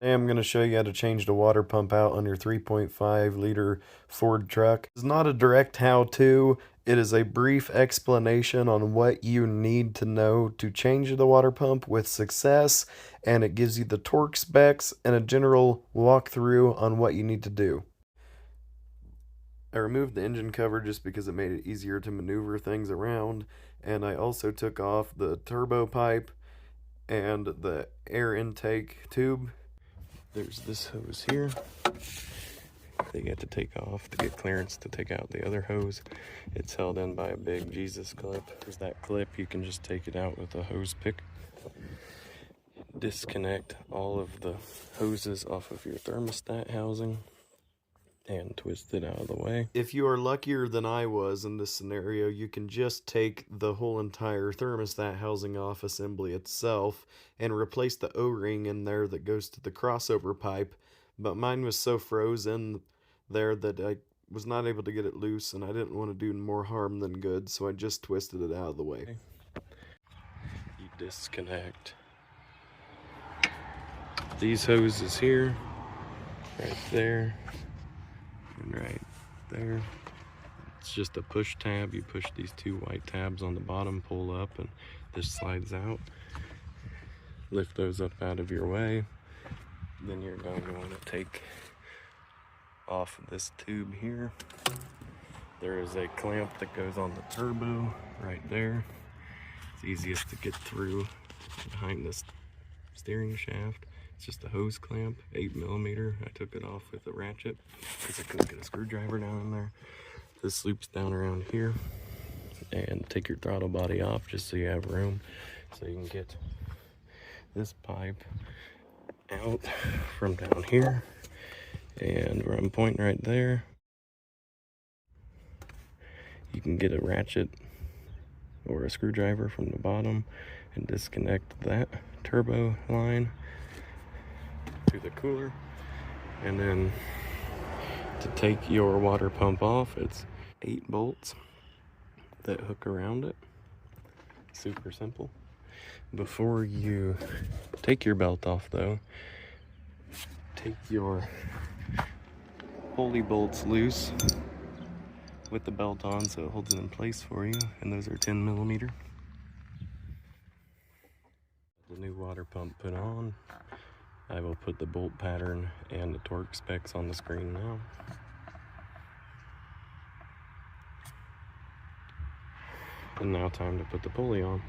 Today I'm going to show you how to change the water pump out on your 3.5 liter Ford truck. It's not a direct how-to, it is a brief explanation on what you need to know to change the water pump with success, and it gives you the torque specs and a general walkthrough on what you need to do. I removed the engine cover just because it made it easier to maneuver things around, and I also took off the turbo pipe and the air intake tube. There's this hose here that you have to take off to get clearance to take out the other hose. It's held in by a big Jesus clip. There's that clip, you can just take it out with a hose pick. Disconnect all of the hoses off of your thermostat housing and twist it out of the way. If you are luckier than I was in this scenario, you can just take the whole entire thermostat housing off assembly itself and replace the O-ring in there that goes to the crossover pipe, but mine was so frozen there that I was not able to get it loose, and I didn't want to do more harm than good, so I just twisted it out of the way. You disconnect these hoses here, right there, and right there. It's just a push tab. You push these two white tabs on the bottom, pull up, and this slides out. Lift those up out of your way. Then you're going to want to take off this tube here. There is a clamp that goes on the turbo right there. It's easiest to get through behind this steering shaft. It's just a hose clamp, 8mm. I took it off with a ratchet because I couldn't get a screwdriver down in there. This loops down around here, and take your throttle body off just so you have room, so you can get this pipe out from down here. And where I'm pointing right there, you can get a ratchet or a screwdriver from the bottom and disconnect that turbo line to the cooler. And then to take your water pump off, it's 8 bolts that hook around it. Super simple. Before you take your belt off though, take your pulley bolts loose with the belt on so it holds it in place for you, and those are 10mm. The new water pump put on. I will put the bolt pattern and the torque specs on the screen now. And now time to put the pulley on.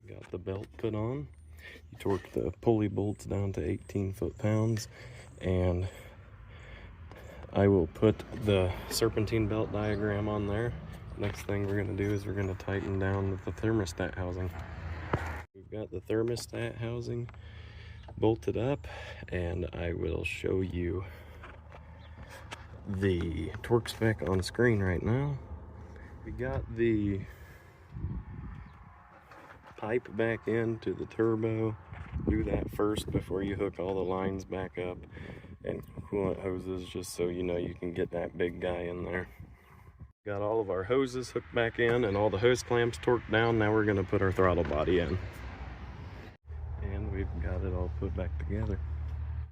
Got the belt put on. You torque the pulley bolts down to 18 foot-pounds, and I will put the serpentine belt diagram on there. Next thing we're going to do is we're going to tighten down the thermostat housing. We've got the thermostat housing bolted up, and I will show you the torque spec on screen right now. We got the pipe back into the turbo. Do that first before you hook all the lines back up, and coolant hoses, just so you know you can get that big guy in there. Got all of our hoses hooked back in and all the hose clamps torqued down. Now we're going to put our throttle body in. And we've got it all put back together.